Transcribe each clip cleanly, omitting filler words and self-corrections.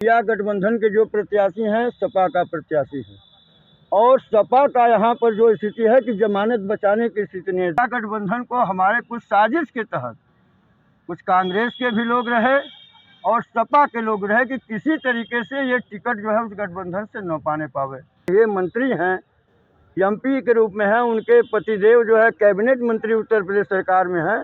या गठबंधन के जो प्रत्याशी हैं सपा का प्रत्याशी है और सपा का यहाँ पर जो स्थिति है कि जमानत बचाने की स्थिति नहीं है। गठबंधन को हमारे कुछ साजिश के तहत कुछ कांग्रेस के भी लोग रहे और सपा के लोग रहे कि किसी तरीके से ये टिकट जो है उस गठबंधन से न पाने पावे। ये मंत्री हैं, एमपी के रूप में हैं, उनके पतिदेव जो है कैबिनेट मंत्री उत्तर प्रदेश सरकार में है।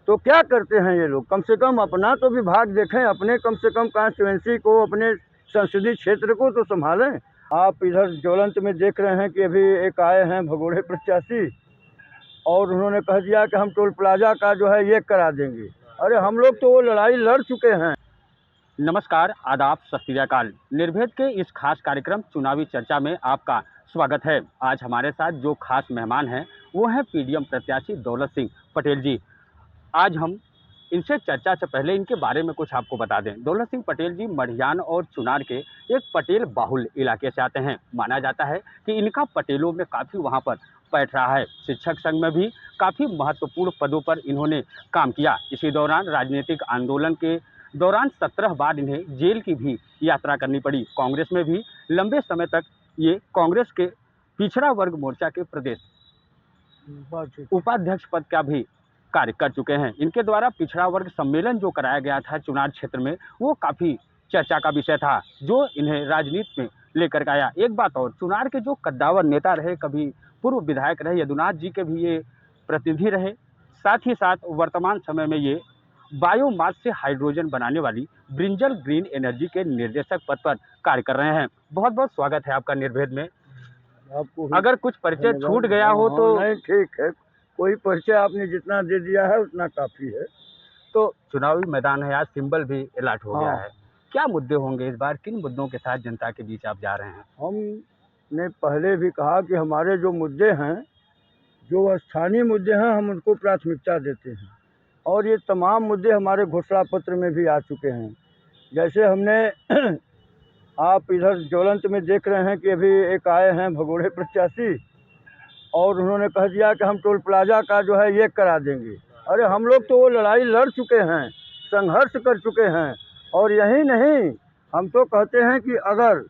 तो क्या करते हैं ये लोग? कम से कम अपना तो विभाग देखें, अपने कम से कम कॉन्स्टिट्यूएंसी को, अपने संसदीय क्षेत्र को तो संभालें। आप इधर ज्वलंत में देख रहे हैं कि अभी एक आए हैं भगोड़े प्रत्याशी और उन्होंने कह दिया कि हम टोल प्लाजा का जो है ये करा देंगे। अरे हम लोग तो वो लड़ाई लड़ चुके हैं। नमस्कार, आदाब, सत श्री अकाल। निर्भेद के इस खास कार्यक्रम चुनावी चर्चा में आपका स्वागत है। आज हमारे साथ जो खास मेहमान हैं वो हैं पीडीएम प्रत्याशी दौलत सिंह पटेल जी। आज हम इनसे चर्चा से पहले इनके बारे में कुछ आपको बता दें। दौलत सिंह पटेल जी मढ़ियान और चुनार के एक पटेल बाहुल इलाके से आते हैं। माना जाता है कि इनका पटेलों में काफ़ी वहाँ पर बैठ रहा है। शिक्षक संघ में भी काफ़ी महत्वपूर्ण पदों पर इन्होंने काम किया। इसी दौरान राजनीतिक आंदोलन के दौरान 17 बार इन्हें जेल की भी यात्रा करनी पड़ी। कांग्रेस में भी लंबे समय तक ये कांग्रेस के पिछड़ा वर्ग मोर्चा के प्रदेश उपाध्यक्ष पद का भी कार्य कर चुके हैं। इनके द्वारा पिछड़ा वर्ग सम्मेलन जो कराया गया था चुनार क्षेत्र में, वो काफ़ी चर्चा का विषय था, जो इन्हें राजनीति में लेकर आया। एक बात और, चुनार के जो कद्दावर नेता रहे, कभी पूर्व विधायक रहे, यदुनाथ जी के भी ये प्रतिनिधि रहे। साथ ही साथ वर्तमान समय में ये बायोमास से हाइड्रोजन बनाने वाली ब्रिंजल ग्रीन एनर्जी के निर्देशक पद पर कार्य कर रहे हैं। बहुत बहुत स्वागत है आपका निर्भेद में। आपको अगर कुछ परिचय छूट गया हो तो नहीं, ठीक है, कोई परिचय आपने जितना दे दिया है उतना काफ़ी है। तो चुनावी मैदान है, आज सिंबल भी अलॉट हो गया है। क्या मुद्दे होंगे इस बार? किन मुद्दों के साथ जनता के बीच आप जा रहे हैं? हमने पहले भी कहा कि हमारे जो मुद्दे हैं, जो स्थानीय मुद्दे हैं, हम उनको प्राथमिकता देते हैं और ये तमाम मुद्दे हमारे घोषणा पत्र में भी आ चुके हैं। जैसे हमने आप इधर ज्वलंत में देख रहे हैं कि अभी एक आए हैं भगोड़े प्रत्याशी और उन्होंने कह दिया कि हम टोल प्लाजा का जो है ये करा देंगे। अरे हम लोग तो वो लड़ाई लड़ चुके हैं, संघर्ष कर चुके हैं और यही नहीं, हम तो कहते हैं कि अगर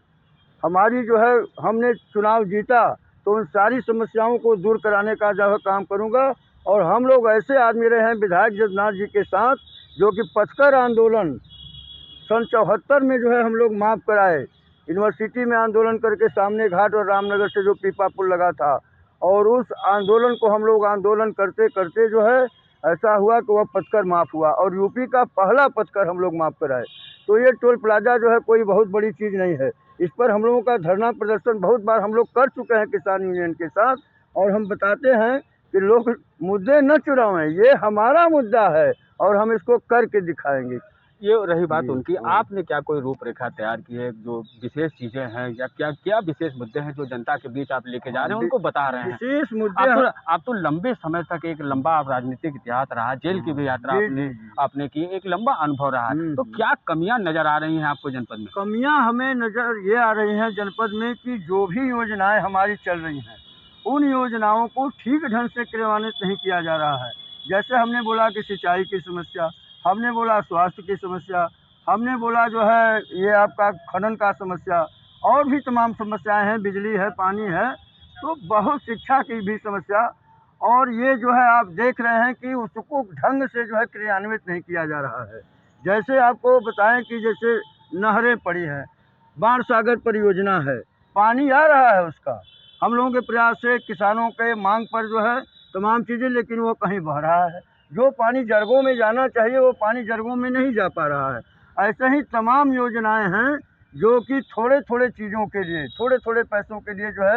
हमारी जो है हमने चुनाव जीता तो उन सारी समस्याओं को दूर कराने का जो है काम करूँगा। और हम लोग ऐसे आदमी रहे हैं विधायक यदुनाथ जी के साथ, जो कि पचकर आंदोलन सन 74 में जो है हम लोग माफ़ कराए। यूनिवर्सिटी में आंदोलन करके सामने घाट और रामनगर से जो पीपा पुल लगा था, और उस आंदोलन को हम लोग आंदोलन करते करते जो है ऐसा हुआ कि वह पचकर माफ़ हुआ और यूपी का पहला पचकर हम लोग माफ़ कराए। तो ये टोल प्लाजा जो है कोई बहुत बड़ी चीज़ नहीं है। इस पर हम लोगों का धरना प्रदर्शन बहुत बार हम लोग कर चुके हैं किसान यूनियन के साथ, और हम बताते हैं कि लोग मुद्दे न चुरावें, ये हमारा मुद्दा है और हम इसको करके दिखाएंगे। ये रही बात उनकी। आपने क्या कोई रूपरेखा तैयार की है, जो विशेष चीजें हैं या क्या क्या विशेष मुद्दे हैं जो जनता के बीच आप लेके जा रहे हैं, उनको बता रहे हैं? विशेष मुद्दे आप तो लंबे समय तक एक लंबा राजनीतिक इतिहास रहा, जेल की भी यात्रा आपने की, एक लंबा अनुभव रहा, तो क्या कमियां नजर आ रही हैं आपको जनपद में? कमियां हमें नजर ये आ रही हैं जनपद में कि जो भी योजनाएं हमारी चल रही हैं, उन योजनाओं को ठीक ढंग से क्रियान्वित नहीं किया जा रहा है। जैसे हमने बोला कि सिंचाई की समस्या, हमने बोला स्वास्थ्य की समस्या, हमने बोला जो है ये आपका खनन का समस्या, और भी तमाम समस्याएं हैं, बिजली है, पानी है, तो बहुत शिक्षा की भी समस्या। और ये जो है आप देख रहे हैं कि उसको ढंग से जो है क्रियान्वित नहीं किया जा रहा है। जैसे आपको बताएं कि जैसे नहरें पड़ी हैं, बाण सागर परियोजना है, पानी आ रहा है उसका, हम लोगों के प्रयास से किसानों के मांग पर जो है तमाम चीज़ें, लेकिन वो कहीं बह रहा है। जो पानी जरगों में जाना चाहिए वो पानी जरगों में नहीं जा पा रहा है। ऐसे ही तमाम योजनाएं हैं जो कि थोड़े थोड़े चीज़ों के लिए, थोड़े थोड़े पैसों के लिए जो है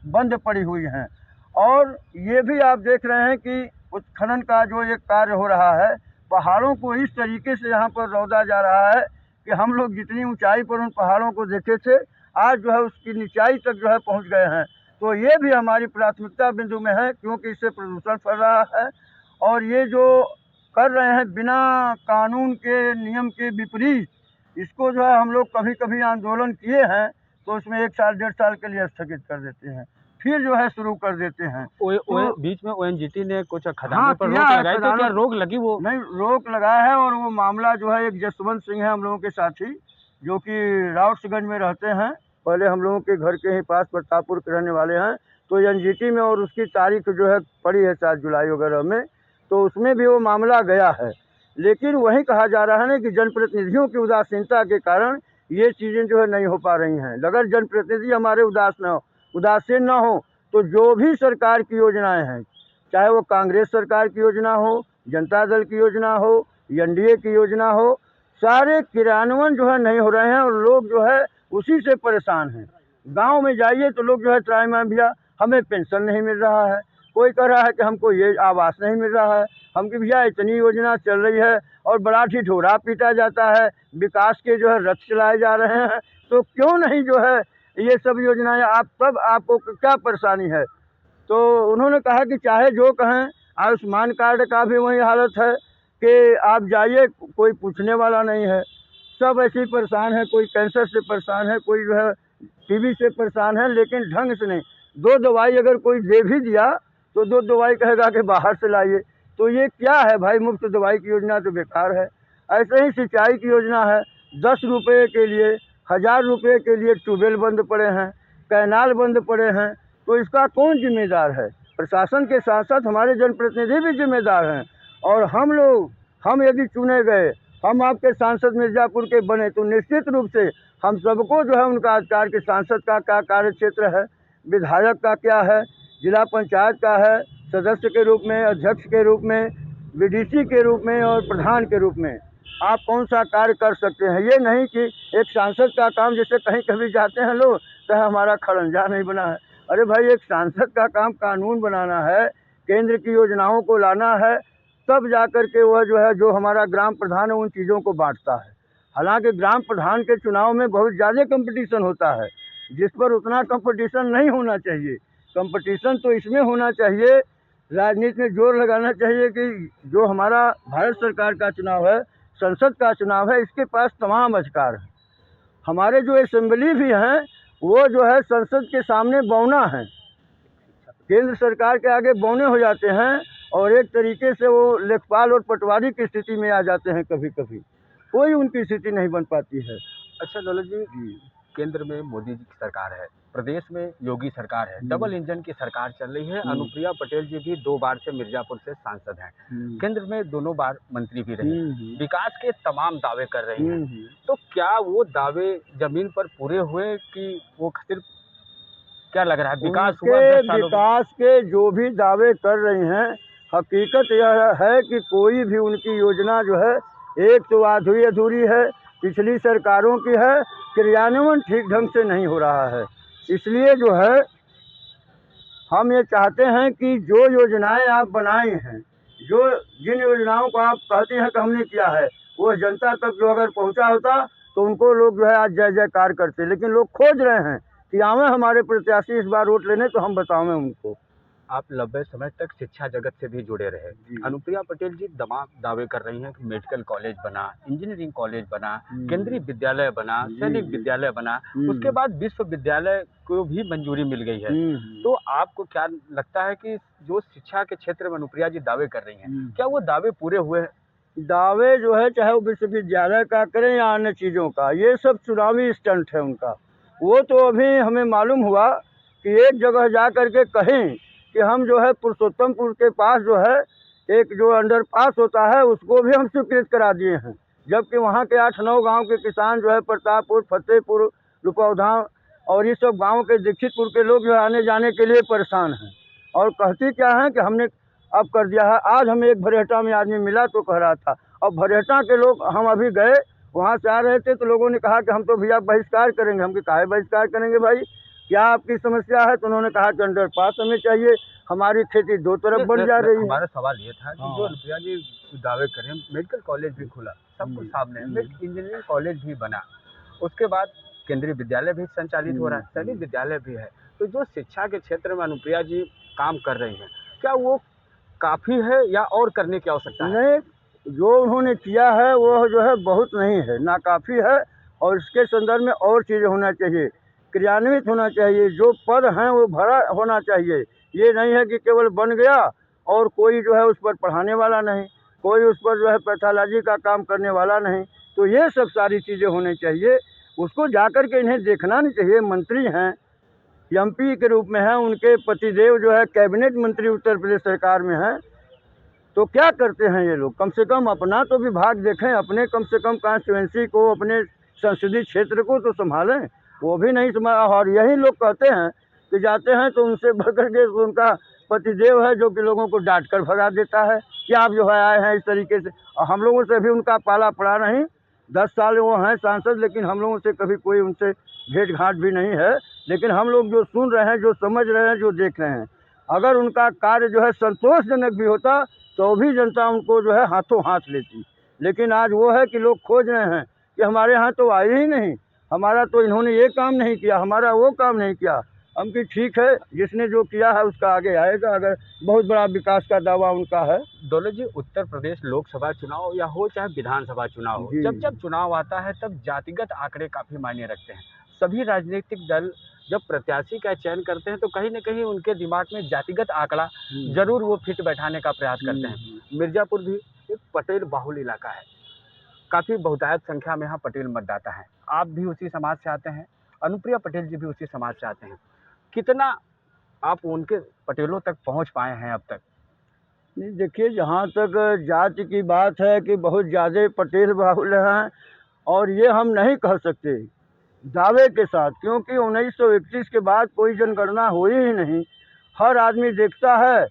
बंद पड़ी हुई हैं। और ये भी आप देख रहे हैं कि उत्खनन का जो एक कार्य हो रहा है, पहाड़ों को इस तरीके से यहाँ पर रौदा जा रहा है कि हम लोग जितनी ऊंचाई पर उन पहाड़ों को देखे थे, आज जो है उसकी निचाई तक जो है पहुँच गए हैं। तो ये भी हमारी प्राथमिकता बिंदु में है, क्योंकि इससे प्रदूषण फैल रहा है और ये जो कर रहे हैं बिना कानून के, नियम के विपरीत, इसको जो है हम लोग कभी कभी आंदोलन किए हैं तो उसमें 1 साल 1.5 साल के लिए स्थगित कर देते हैं, फिर जो है शुरू कर देते हैं। तो बीच में ओएनजीटी ने कुछ खदानों पर रोक लगाई, तो क्या रोक लगी? वो नहीं, रोक लगा है और वो मामला जो है एक जसवंत सिंह है हम लोगों के साथी, जो कि राउट्सगंज में रहते हैं। पहले हम लोगों के घर के ही पास प्रतापपुर के रहने वाले हैं। तो एनजीटी में और उसकी तारीख जो है पड़ी है 7 जुलाई वगैरह में, तो उसमें भी वो मामला गया है। लेकिन वही कहा जा रहा है ना कि जनप्रतिनिधियों की उदासीनता के कारण ये चीज़ें जो है नहीं हो पा रही हैं। अगर जनप्रतिनिधि हमारे उदासीन ना हो तो जो भी सरकार की योजनाएं हैं, चाहे वो कांग्रेस सरकार की योजना हो, जनता दल की योजना हो, एनडीए की योजना हो, सारे क्रियान्वयन जो है नहीं हो रहे हैं और लोग जो है उसी से परेशान हैं। गांव में जाइए तो लोग जो है त्राहिमाम भैया हमें पेंशन नहीं मिल रहा है, कोई कह रहा है कि हमको ये आवास नहीं मिल रहा है, हम कि भैया इतनी योजना चल रही है और बड़ा ढिढोरा पीटा जाता है, विकास के जो है रथ चलाए जा रहे हैं, तो क्यों नहीं जो है ये सब योजनाएं आप तब आपको क्या परेशानी है। तो उन्होंने कहा कि चाहे जो कहें, आयुष्मान कार्ड का भी वही हालत है कि आप जाइए कोई पूछने वाला नहीं है, सब ऐसे ही परेशान है। कोई कैंसर से परेशान है, कोई जो है टीबी से परेशान है, लेकिन ढंग से नहीं। 2 दवाई अगर कोई दे भी दिया तो 2 दवाई कहेगा कि बाहर से लाइए। तो ये क्या है भाई, मुफ्त दवाई की योजना तो बेकार है। ऐसे ही सिंचाई की योजना है, 10 रुपये के लिए 1000 रुपये के लिए ट्यूबवेल बंद पड़े हैं, कैनाल बंद पड़े हैं। तो इसका कौन जिम्मेदार है? प्रशासन के साथ साथ हमारे जनप्रतिनिधि भी जिम्मेदार हैं। और हम यदि चुने गए, हम आपके सांसद मिर्ज़ापुर के बने, तो निश्चित रूप से हम सबको जो है उनका अधिकार कि सांसद का क्या कार्य क्षेत्र है, विधायक का क्या है, जिला पंचायत का है, सदस्य के रूप में, अध्यक्ष के रूप में, बीडीसी के रूप में और प्रधान के रूप में आप कौन सा कार्य कर सकते हैं। ये नहीं कि एक सांसद का काम, जैसे कहीं कभी जाते हैं लोग तो हमारा खड़ंजा नहीं बना है। अरे भाई, एक सांसद का काम कानून बनाना है, केंद्र की योजनाओं को लाना है, तब जा कर के वह जो है जो हमारा ग्राम प्रधान है उन चीज़ों को बांटता है। हालांकि ग्राम प्रधान के चुनाव में बहुत ज़्यादा कंपटीशन होता है, जिस पर उतना कंपटीशन नहीं होना चाहिए। कंपटीशन तो इसमें होना चाहिए, राजनीति में जोर लगाना चाहिए कि जो हमारा भारत सरकार का चुनाव है, संसद का चुनाव है, इसके पास तमाम अधिकार हैं। हमारे जो असेंबली भी हैं वो जो है संसद के सामने बौना है, केंद्र सरकार के आगे बौने हो जाते हैं और एक तरीके से वो लेखपाल और पटवारी की स्थिति में आ जाते हैं। कभी कभी कोई उनकी स्थिति नहीं बन पाती है। अच्छा दौलत जी, केंद्र में मोदी जी की सरकार है, प्रदेश में योगी सरकार है, डबल इंजन की सरकार चल रही है। अनुप्रिया पटेल जी भी 2 बार से मिर्जापुर से सांसद हैं, केंद्र में दोनों बार मंत्री भी रहे, विकास के तमाम दावे कर रही हैं। तो क्या वो दावे जमीन पर पूरे हुए कि वो सिर्फ, क्या लग रहा है विकास हुआ? विकास के जो भी दावे कर रही हैं, हकीकत यह है कि कोई भी उनकी योजना जो है, एक तो आधी अधूरी है, पिछली सरकारों की है, क्रियान्वयन ठीक ढंग से नहीं हो रहा है। इसलिए जो है हम ये चाहते हैं कि जो योजनाएं आप बनाई हैं, जिन योजनाओं को आप कहते हैं कि हमने किया है, वो जनता तक जो अगर पहुंचा होता तो उनको लोग जो है आज जय जयकार करते। लेकिन लोग खोज रहे हैं कि आवे हमारे प्रत्याशी इस बार वोट लेने, तो हम बतावें उनको। आप लंबे समय तक शिक्षा जगत से भी जुड़े रहे। अनुप्रिया पटेल जी तमाम दावे कर रही हैं कि मेडिकल कॉलेज बना, इंजीनियरिंग कॉलेज बना, केंद्रीय विद्यालय बना, सैनिक विद्यालय बना, उसके बाद विश्वविद्यालय को भी मंजूरी मिल गई है। तो आपको क्या लगता है कि जो शिक्षा के क्षेत्र में अनुप्रिया जी दावे कर रही हैं, क्या वो दावे पूरे हुए हैं? दावे जो है, चाहे वो विश्वविद्यालय का करें या अन्य चीज़ों का, ये सब चुनावी स्टंट है उनका। वो तो अभी हमें मालूम हुआ कि एक जगह जा कर के कहें कि हम जो है पुरुषोत्तमपुर के पास जो है एक जो अंडरपास होता है उसको भी हम स्वीकृत करा दिए हैं, जबकि वहाँ के 8-9 गांव के किसान जो है प्रतापपुर, फतेहपुर, लुपौधाम और ये सब गांव के दीक्षितपुर के लोग जो आने जाने के लिए परेशान हैं। और कहती क्या है कि हमने अब कर दिया है। आज हमें एक भरेहटा में आदमी मिला तो कह रहा था, और भरेहटा के लोग, हम अभी गए वहाँ से आ रहे थे तो लोगों ने कहा कि हम तो भैया बहिष्कार करेंगे। हम कि काहे बहिष्कार करेंगे भाई, क्या आपकी समस्या है? तो उन्होंने कहा कि अंडरपास हमें चाहिए, हमारी खेती 2 तरफ बढ़ जा रही है। हमारा सवाल ये था कि जो अनुप्रिया जी दावे करें, मेडिकल कॉलेज भी खुला, सब कुछ सामने है, इंजीनियरिंग कॉलेज भी बना, उसके बाद केंद्रीय विद्यालय भी संचालित हो रहा है, सैनिक विद्यालय भी है। तो जो शिक्षा के क्षेत्र में अनुप्रिया जी काम कर रही हैं, क्या वो काफ़ी है या और करने की आवश्यकता है? नहीं, जो उन्होंने किया है वो जो है बहुत नहीं है, नाकाफ़ी है। और इसके संदर्भ में और चीज़ें होना चाहिए, क्रियान्वित होना चाहिए। जो पद हैं वो भरा होना चाहिए। ये नहीं है कि केवल बन गया और कोई जो है उस पर पढ़ाने वाला नहीं, कोई उस पर जो है पैथोलॉजी का काम करने वाला नहीं। तो ये सब सारी चीज़ें होनी चाहिए। उसको जाकर के इन्हें देखना नहीं चाहिए। मंत्री हैं, एमपी के रूप में हैं, उनके पतिदेव जो है कैबिनेट मंत्री उत्तर प्रदेश सरकार में हैं, तो क्या करते हैं ये लोग? कम से कम अपना तो विभाग देखें, अपने कम से कम कॉन्स्टिट्यूएंसी को, अपने संसदीय क्षेत्र को तो संभालें। वो भी नहीं संभाल। और यही लोग कहते हैं कि जाते हैं तो उनसे बढ़ करके उनका पतिदेव है जो कि लोगों को डांट कर भगा देता है कि आप जो है आए हैं इस तरीके से। और हम लोगों से भी उनका पाला पड़ा नहीं। 10 साल वो हैं सांसद, लेकिन हम लोगों से कभी कोई उनसे भेंट घाट भी नहीं है। लेकिन हम लोग जो सुन रहे हैं, जो समझ रहे हैं, जो देख रहे हैं, अगर उनका कार्य जो है संतोषजनक भी होता तो भी जनता उनको जो है हाथों हाथ लेती। लेकिन आज वो है कि लोग खोज रहे हैं कि हमारे यहाँ तो आए ही नहीं, हमारा तो इन्होंने ये काम नहीं किया, हमारा वो काम नहीं किया। हम कि ठीक है, जिसने जो किया है उसका आगे आएगा, अगर बहुत बड़ा विकास का दावा उनका है। दौलत जी, उत्तर प्रदेश लोकसभा चुनाव या हो चाहे विधानसभा चुनाव हो, जी। जब जब चुनाव आता है तब जातिगत आंकड़े काफी मायने रखते हैं। सभी राजनीतिक दल जब प्रत्याशी का चयन करते हैं तो कहीं न कहीं उनके दिमाग में जातिगत आंकड़ा जरूर वो फिट बैठाने का प्रयास करते हैं। मिर्जापुर भी एक पटेल बाहुल इलाका है, काफी बहुतायत संख्या में यहाँ पटेल मतदाता है। आप भी उसी समाज से आते हैं, अनुप्रिया पटेल जी भी उसी समाज से आते हैं। कितना आप उनके पटेलों तक पहुँच पाए हैं अब तक? नहीं, देखिए, जहाँ तक जाति की बात है कि बहुत ज़्यादा पटेल बाहुल हैं, और ये हम नहीं कह सकते दावे के साथ, क्योंकि 1931 के बाद कोई जनगणना हुई ही नहीं। हर आदमी देखता है।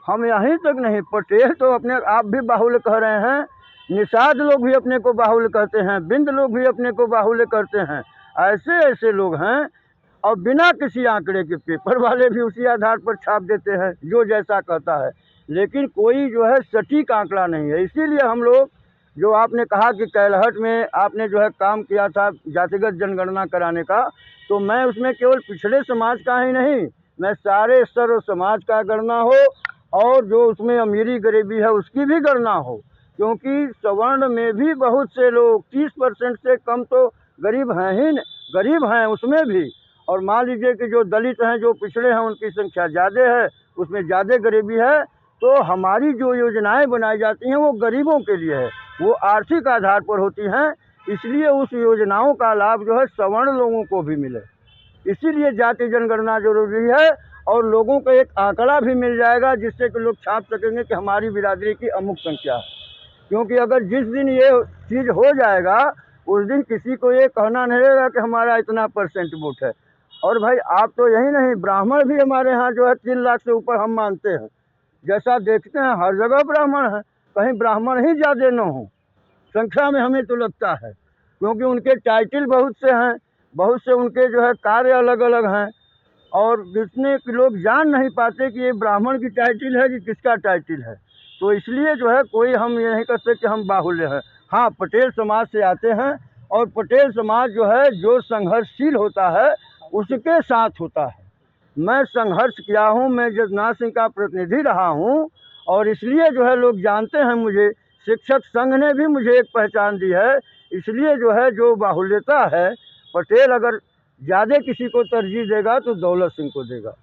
हम यहीं तक नहीं, पटेल तो अपने आप भी बाहुल्य कह रहे हैं, निषाद लोग भी अपने को बाहुल्य कहते हैं, बिंद लोग भी अपने को बाहुल्य करते हैं। ऐसे ऐसे लोग हैं, और बिना किसी आंकड़े के पेपर वाले भी उसी आधार पर छाप देते हैं जो जैसा कहता है। लेकिन कोई जो है सटीक आंकड़ा नहीं है। इसीलिए हम लोग, जो आपने कहा कि कैलहट में आपने जो है काम किया था जातिगत जनगणना कराने का, तो मैं उसमें केवल पिछड़े समाज का ही नहीं, मैं सारे सर्व समाज का गणना हो, और जो उसमें अमीरी गरीबी है उसकी भी गणना हो। क्योंकि सवर्ण में भी बहुत से लोग 30% से कम तो गरीब हैं ही, गरीब हैं उसमें भी। और मान लीजिए कि जो दलित हैं, जो पिछड़े हैं, उनकी संख्या ज़्यादा है, उसमें ज़्यादा गरीबी है। तो हमारी जो योजनाएं बनाई जाती हैं वो गरीबों के लिए है, वो आर्थिक आधार पर होती हैं। इसलिए उस योजनाओं का लाभ जो है सवर्ण लोगों को भी मिले। इसीलिए जाति जनगणना जरूरी है, और लोगों को एक आंकड़ा भी मिल जाएगा जिससे कि लोग छाप सकेंगे कि हमारी बिरादरी की अमुक संख्या है। क्योंकि अगर जिस दिन ये चीज़ हो जाएगा, उस दिन किसी को ये कहना नहीं रहेगा कि हमारा इतना % वोट है। और भाई, आप तो यही नहीं, ब्राह्मण भी हमारे यहाँ जो है 3 लाख से ऊपर हम मानते हैं। जैसा देखते हैं हर जगह ब्राह्मण है, कहीं ब्राह्मण ही ज़्यादा न हो संख्या में, हमें तो लगता है। क्योंकि उनके टाइटल बहुत से हैं, बहुत से उनके जो है कार्य अलग अलग हैं, और जितने कि लोग जान नहीं पाते कि ये ब्राह्मण की टाइटल है कि किसका टाइटल है। तो इसलिए जो है कोई हम ये नहीं कहते कि हम बाहुल्य हैं। हाँ, पटेल समाज से आते हैं, और पटेल समाज जो है जो संघर्षशील होता है उसके साथ होता है। मैं संघर्ष किया हूँ, मैं जगन्नाथ सिंह का प्रतिनिधि रहा हूँ, और इसलिए जो है लोग जानते हैं मुझे। शिक्षक संघ ने भी मुझे एक पहचान दी है। इसलिए जो है जो बाहुल्यता है, पटेल अगर ज़्यादा किसी को तरजीह देगा तो दौलत सिंह को देगा।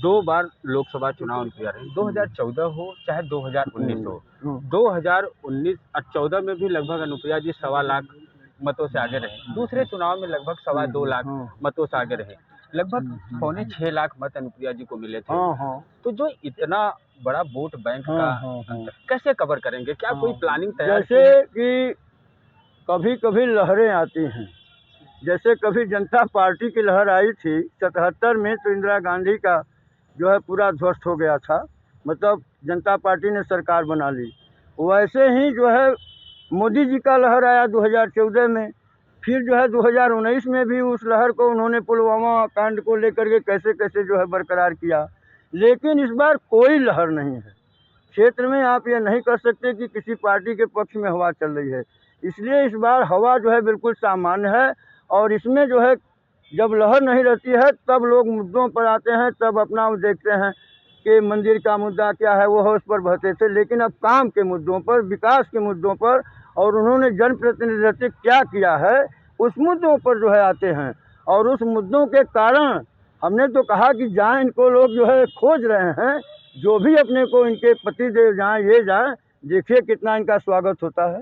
2 बार लोकसभा चुनाव अनुप्रिया रहे, 2014 हो चाहे 2019 हो। 2019 और 14 में भी लगभग अनुप्रिया जी 1.25 लाख मतों से आगे रहे। दूसरे चुनाव में लगभग 2.25 लाख मतों से आगे रहे। लगभग 5.25 लाख मत अनुप्रिया जी को मिले थे। तो जो इतना बड़ा वोट बैंक का अंतर कैसे कवर करेंगे? क्या कोई प्लानिंग तैयार? जैसे कि कभी कभी लहरें आती हैं, जैसे कभी जनता पार्टी की लहर आई थी 77 में, तो इंदिरा गांधी का जो है पूरा ध्वस्त हो गया था, मतलब जनता पार्टी ने सरकार बना ली। वैसे ही जो है मोदी जी का लहर आया 2014 में। फिर जो है 2019 में भी उस लहर को उन्होंने पुलवामा कांड को लेकर के कैसे कैसे जो है बरकरार किया। लेकिन इस बार कोई लहर नहीं है क्षेत्र में। आप ये नहीं कर सकते कि किसी पार्टी के पक्ष में हवा चल रही है। इसलिए इस बार हवा जो है बिल्कुल सामान्य है, और इसमें जो है जब लहर नहीं रहती है तब लोग मुद्दों पर आते हैं, तब अपना वो देखते हैं कि मंदिर का मुद्दा क्या है, वो उस पर बहते थे। लेकिन अब काम के मुद्दों पर, विकास के मुद्दों पर, और उन्होंने जनप्रतिनिधित्व क्या किया है उस मुद्दों पर जो है आते हैं। और उस मुद्दों के कारण हमने तो कहा कि जहाँ इनको लोग जो है खोज रहे हैं, जो भी अपने को इनके पति देव जाएँ, ये जाएँ, देखिए कितना इनका स्वागत होता है।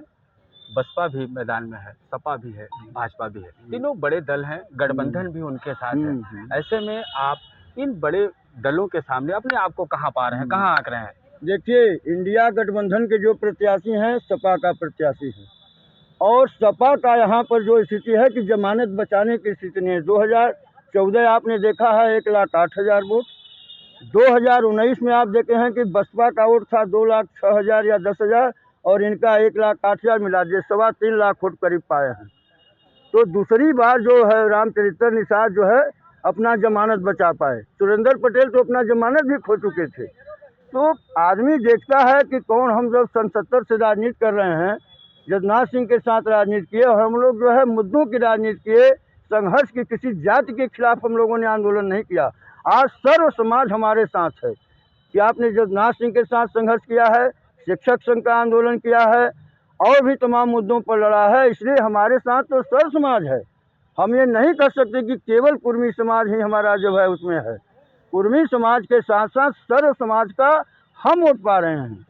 बसपा भी मैदान में है, सपा भी है, भाजपा भी है, तीनों बड़े दल हैं, गठबंधन भी उनके साथ है। ऐसे में आप इन बड़े दलों के सामने अपने आप को कहाँ पा रहे हैं, कहाँ आंक रहे हैं? देखिए, इंडिया गठबंधन के जो प्रत्याशी हैं सपा का प्रत्याशी है, और सपा का यहाँ पर जो स्थिति है कि जमानत बचाने की स्थिति नहीं है। 2014 आपने देखा है 1,08,000 वोट। 2019 में आप देखे हैं कि बसपा का वोट था 2,06,000 या 10,000, और इनका 1,08,000 मिला दिए, 3.25 लाख वोट करीब पाए हैं। तो दूसरी बार जो है रामचरित्र निषाद जो है अपना जमानत बचा पाए। सुरेंद्र पटेल तो अपना जमानत भी खो चुके थे। तो आदमी देखता है कि कौन, हम जब सन 70 से राजनीति कर रहे हैं, जगन्नाथ सिंह के साथ राजनीति किए, और हम लोग जो है मुद्दों की राजनीति किए, संघर्ष की, किसी जाति के खिलाफ हम लोगों ने आंदोलन नहीं किया। आज सर्व समाज हमारे साथ है कि आपने जगन्नाथ सिंह के साथ संघर्ष किया है, शिक्षक संघ का आंदोलन किया है, और भी तमाम मुद्दों पर लड़ा है, इसलिए हमारे साथ तो सर्व समाज है। हम ये नहीं कर सकते कि केवल कुर्मी समाज ही हमारा जो है उसमें है। कुर्मी समाज के साथ साथ सर्व समाज का हम वोट पा रहे हैं।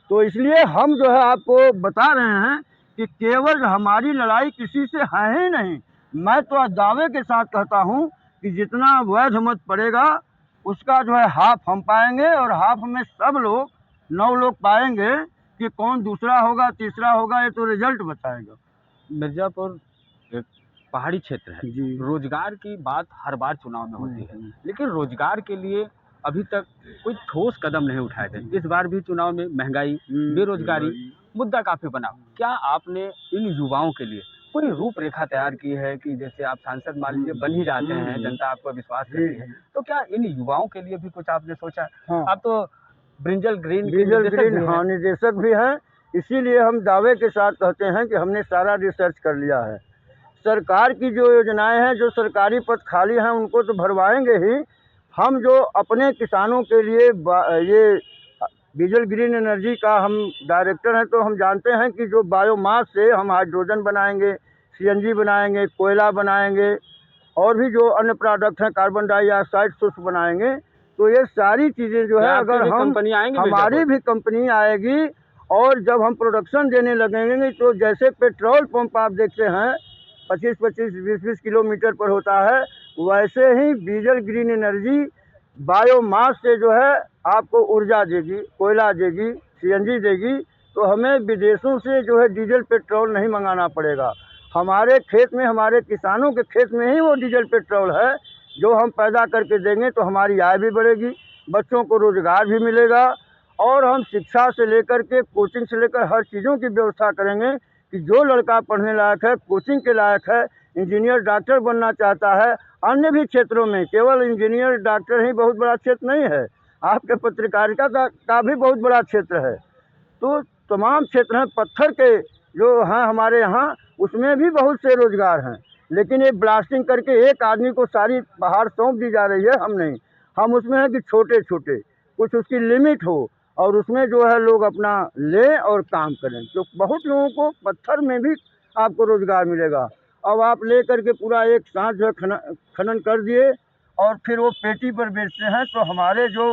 तो इसलिए हम जो है आपको बता रहे हैं कि केवल हमारी लड़ाई किसी से है ही नहीं। मैं तो दावे के साथ कहता हूं कि जितना वैध मत पड़ेगा उसका जो है हाफ हम पाएंगे, और हाफ में सब लोग 9 लोग पाएंगे। कि कौन दूसरा होगा, तीसरा होगा, ये तो रिजल्ट बताएगा। मिर्जापुर एक पहाड़ी क्षेत्र है, जी। रोजगार की बात हर बार चुनाव में होती है, लेकिन रोजगार के लिए अभी तक कोई ठोस कदम नहीं उठाए गए। इस बार भी चुनाव में महंगाई, बेरोजगारी मुद्दा काफी बना। क्या आपने इन युवाओं के लिए कोई रूपरेखा तैयार की है कि जैसे आप सांसद मान लीजिए बन ही जाते हैं, जनता आपको विश्वास करती है, तो क्या इन युवाओं के लिए भी कुछ आपने सोचा? हाँ। आप तो ब्रिंजल ग्रीन हाँ, निदेशक भी हैं। इसीलिए हम दावे के साथ कहते हैं कि हमने सारा रिसर्च कर लिया है। सरकार की जो योजनाएं हैं, जो सरकारी पद खाली हैं, उनको तो भरवाएंगे ही। हम जो अपने किसानों के लिए ये डीजल ग्रीन एनर्जी का हम डायरेक्टर हैं, तो हम जानते हैं कि जो बायोमास से हम हाइड्रोजन बनाएंगे, सीएनजी बनाएंगे, कोयला बनाएंगे, और भी जो अन्य प्रोडक्ट हैं, कार्बन डाइऑक्साइड शुष्क बनाएंगे। तो ये सारी चीज़ें जो है, अगर हम, हमारी भी कंपनी आएगी, और जब हम प्रोडक्शन देने लगेंगे, तो जैसे पेट्रोल पंप आप देखते हैं 25-25, 20-20 किलोमीटर पर होता है, वैसे ही डीजल ग्रीन एनर्जी बायोमास से जो है आपको ऊर्जा देगी, कोयला देगी, सीएनजी देगी। तो हमें विदेशों से जो है डीजल पेट्रोल नहीं मंगाना पड़ेगा। हमारे खेत में, हमारे किसानों के खेत में ही वो डीजल पेट्रोल है जो हम पैदा करके देंगे। तो हमारी आय भी बढ़ेगी, बच्चों को रोजगार भी मिलेगा, और हम शिक्षा से लेकर के कोचिंग से लेकर हर चीज़ों की व्यवस्था करेंगे कि जो लड़का पढ़ने लायक है, कोचिंग के लायक है, इंजीनियर डॉक्टर बनना चाहता है, अन्य भी क्षेत्रों में, केवल इंजीनियर डॉक्टर ही बहुत बड़ा क्षेत्र नहीं है, आपके पत्रकारिता का भी बहुत बड़ा क्षेत्र है। तो तमाम क्षेत्र हैं, पत्थर के जो हैं हमारे यहाँ, उसमें भी बहुत से रोजगार हैं। लेकिन ये ब्लास्टिंग करके एक आदमी को सारी पहाड़ सौंप दी जा रही है। हम नहीं, हम उसमें है कि छोटे छोटे कुछ उसकी लिमिट हो, और उसमें जो है लोग अपना लें और काम करें। तो बहुत लोगों को पत्थर में भी आपको रोजगार मिलेगा। अब आप ले करके पूरा एक साथ जो है खनन कर दिए, और फिर वो पेटी पर बेचते हैं, तो हमारे जो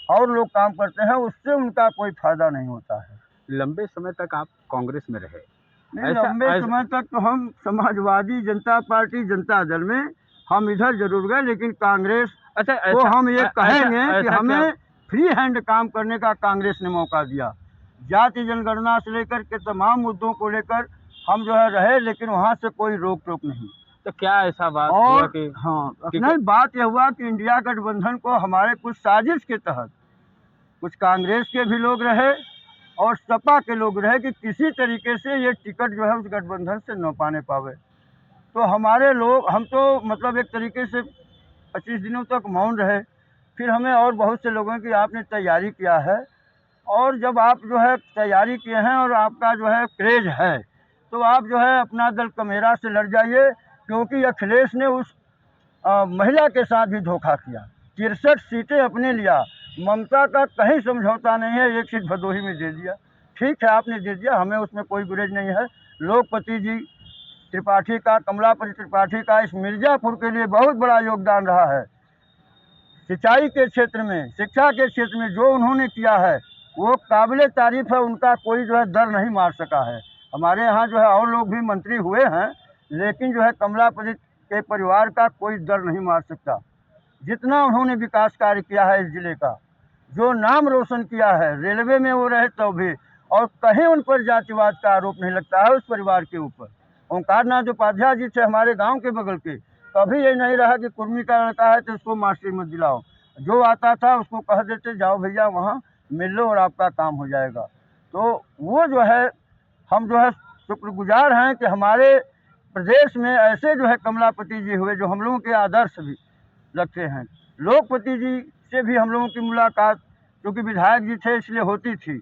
और लोग काम करते हैं उससे उनका कोई फायदा नहीं होता है। लंबे समय तक आप कांग्रेस में रहे? नहीं, लंबे समय तक तो हम समाजवादी जनता पार्टी जनता दल में हम इधर जरूर गए, लेकिन कांग्रेस को हम ये कहेंगे कि हमें फ्री हैंड काम करने का कांग्रेस ने मौका दिया। जाति जनगणना से लेकर के तमाम मुद्दों को लेकर हम जो है रहे, लेकिन वहाँ से कोई रोक टोक नहीं। तो क्या ऐसा बात और हुआ कि हाँ, नहीं, बात यह हुआ कि इंडिया गठबंधन को हमारे कुछ साजिश के तहत कुछ कांग्रेस के भी लोग रहे और सपा के लोग रहे कि किसी तरीके से ये टिकट जो है उस गठबंधन से न पाने पावे। तो हमारे लोग, हम तो मतलब एक तरीके से 25 दिनों तक मौन रहे। फिर हमें और बहुत से लोगों की आपने तैयारी किया है, और जब आप जो है तैयारी किए हैं और आपका जो है क्रेज है, तो आप जो है अपना दल कमेरा से लड़ जाइए, क्योंकि अखिलेश ने उस महिला के साथ भी धोखा किया। 63 सीटें अपने लिया। ममता का कहीं समझौता नहीं है, एक सीट भदोही में दे दिया। ठीक है, आपने दे दिया, हमें उसमें कोई गुरेज नहीं है। लोकपति जी त्रिपाठी का, कमलापति त्रिपाठी का इस मिर्जापुर के लिए बहुत बड़ा योगदान रहा है। सिंचाई के क्षेत्र में, शिक्षा के क्षेत्र में जो उन्होंने किया है वो काबिले तारीफ है। उनका कोई जो है दर नहीं मार सका है। हमारे यहाँ जो है और लोग भी मंत्री हुए हैं, लेकिन जो है कमलापति के परिवार का कोई डर नहीं मार सकता। जितना उन्होंने विकास कार्य किया है इस जिले का, जो नाम रोशन किया है, रेलवे में वो रहे तो भी, और कहीं उन पर जातिवाद का आरोप नहीं लगता है उस परिवार के ऊपर। ओंकार नाथ उपाध्याय जी थे हमारे गांव के बगल के, कभी ये नहीं रहा कि कुर्मी का लड़का है तो उसको मास्टरी मत दिलाओ। जो आता था उसको कह देते जाओ भैया वहाँ मिल लो और आपका काम हो जाएगा। तो वो जो है हम जो है शुक्रगुजार हैं कि हमारे प्रदेश में ऐसे जो है कमलापति जी हुए जो हम लोगों के आदर्श भी रखते हैं। लोकपति जी से भी हम लोगों की मुलाकात, क्योंकि विधायक जी थे इसलिए होती थी।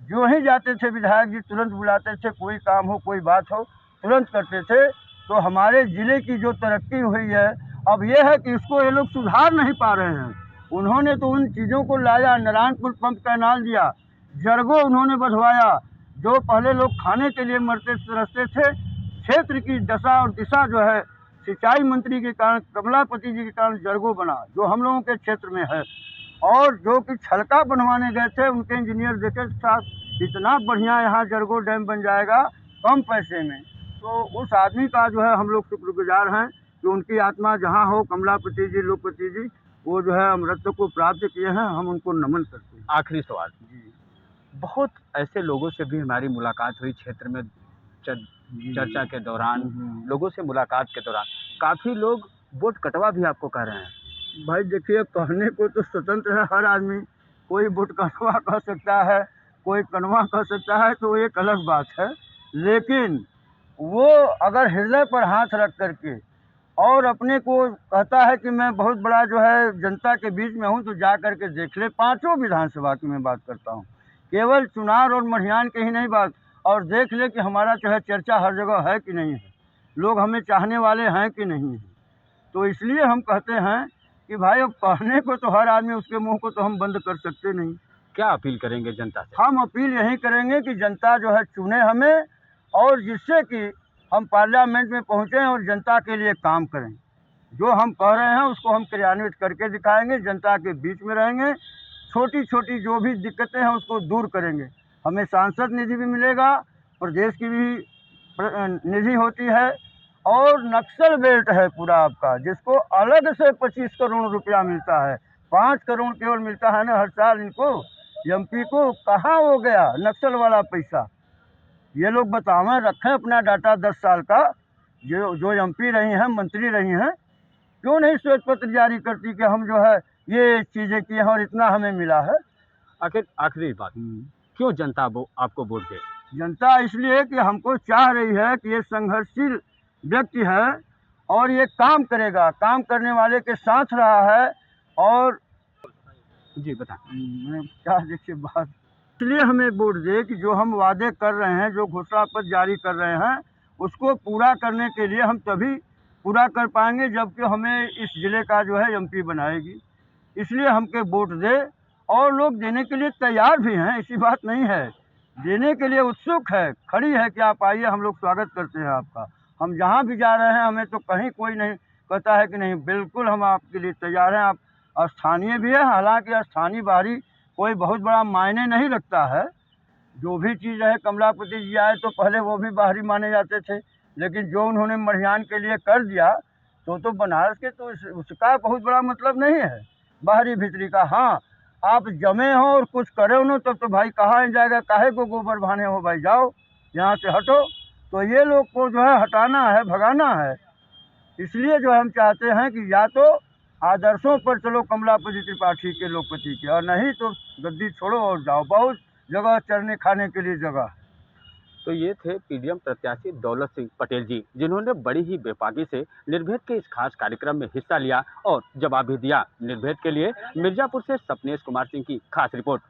जो ही जाते थे विधायक जी तुरंत बुलाते थे, कोई काम हो कोई बात हो तुरंत करते थे। तो हमारे ज़िले की जो तरक्की हुई है, अब ये है कि इसको ये लोग सुधार नहीं पा रहे हैं। उन्होंने तो उन चीज़ों को लाया, नारायणपुर पंप कैनाल दिया, जरगो उन्होंने बढ़वाया, जो पहले लोग खाने के लिए मरते तरसते थे। क्षेत्र की दशा और दिशा जो है सिंचाई मंत्री के कारण, कमलापति जी के कारण जरगो बना, जो हम लोगों के क्षेत्र में है। और जो कि छलका बनवाने गए थे उनके इंजीनियर देखे साथ, इतना बढ़िया यहाँ जरगो डैम बन जाएगा कम पैसे में। तो उस आदमी का जो है हम लोग शुक्रगुजार हैं कि उनकी आत्मा जहाँ हो, कमलापति जी, लोकपति जी, वो जो है अमरत्व को प्राप्त किए हैं, हम उनको नमन करते हैं। आखिरी सवाल जी, बहुत ऐसे लोगों से भी हमारी मुलाकात हुई क्षेत्र में चर्चा के दौरान, लोगों से मुलाकात के दौरान काफ़ी लोग वोट कटवा भी आपको कह रहे हैं। भाई देखिए, कहने को तो स्वतंत्र है हर आदमी, कोई वोट कटवा कह सकता है, कोई कटवा कह सकता है, तो एक अलग बात है। लेकिन वो अगर हृदय पर हाथ रख करके और अपने को कहता है कि मैं बहुत बड़ा जो है जनता के बीच में हूँ, तो जा कर के देख ले। पांचों विधानसभा की मैं बात करता हूँ, केवल चुनार और मढ़ियान के ही नहीं बात, और देख ले कि हमारा जो है चर्चा हर जगह है कि नहीं है, लोग हमें चाहने वाले हैं कि नहीं है। तो इसलिए हम कहते हैं कि भाई अब कहने को तो हर आदमी, उसके मुंह को तो हम बंद कर सकते नहीं। क्या अपील करेंगे जनता से? हम अपील यही करेंगे कि जनता जो है चुने हमें, और जिससे कि हम पार्लियामेंट में पहुँचें और जनता के लिए काम करें। जो हम कह रहे हैं उसको हम क्रियान्वित करके दिखाएंगे, जनता के बीच में रहेंगे, छोटी छोटी जो भी दिक्कतें हैं उसको दूर करेंगे। हमें सांसद निधि भी मिलेगा, प्रदेश की भी निधि होती है, और नक्सल बेल्ट है पूरा आपका, जिसको अलग से 25 करोड़ रुपया मिलता है। 5 करोड़ केवल मिलता है ना हर साल इनको, एमपी को। कहाँ हो गया नक्सल वाला पैसा? ये लोग बतावें, रखें अपना डाटा 10 साल का। जो एमपी रही हैं, मंत्री रही हैं, क्यों नहीं श्वेत पत्र जारी करती कि हम जो है ये चीज़ें की हैं और इतना हमें मिला है। आखिरी बात, क्यों जनता आपको वोट दे? जनता इसलिए कि हमको चाह रही है कि ये संघर्षशील व्यक्ति है और ये काम करेगा, काम करने वाले के साथ रहा है। और जी बताएं। मैं क्या देखिए बात, इसलिए हमें वोट दे कि जो हम वादे कर रहे हैं, जो घोषणा पत्र जारी कर रहे हैं, उसको पूरा करने के लिए हम तभी पूरा कर पाएंगे जबकि हमें इस ज़िले का जो है एमपी बनाएगी। इसलिए हमके वोट दे, और लोग देने के लिए तैयार भी हैं, ऐसी बात नहीं है, देने के लिए उत्सुक है, खड़ी है कि आप आइए, हम लोग स्वागत करते हैं आपका। हम जहाँ भी जा रहे हैं, हमें तो कहीं कोई नहीं कहता है कि नहीं, बिल्कुल हम आपके लिए तैयार हैं। आप स्थानीय भी है, हालांकि स्थानीय बाहरी कोई बहुत बड़ा मायने नहीं रखता है। जो भी चीज़ है, कमलापति जी आए तो पहले वो भी बाहरी माने जाते थे, लेकिन जो उन्होंने मढ़ियान के लिए कर दिया तो बनारस के, तो उसका बहुत बड़ा मतलब नहीं है बाहरी भीतरी का। हाँ, आप जमे हो और कुछ करे हो तब तो भाई कहाँ जाएगा, काहे को गोबर भाने हो, भाई जाओ यहाँ से हटो। तो ये लोग को जो है हटाना है, भगाना है। इसलिए जो हम चाहते हैं कि या तो आदर्शों पर चलो कमलापति त्रिपाठी के, लोकपति के, और नहीं तो गद्दी छोड़ो और जाओ, बहुत जगह चरने खाने के लिए जगह। तो ये थे पीडीएम प्रत्याशी दौलत सिंह पटेल जी, जिन्होंने बड़ी ही बेबाकी से निर्भेद के इस खास कार्यक्रम में हिस्सा लिया और जवाब भी दिया। निर्भेद के लिए मिर्जापुर से सपनेश कुमार सिंह की खास रिपोर्ट।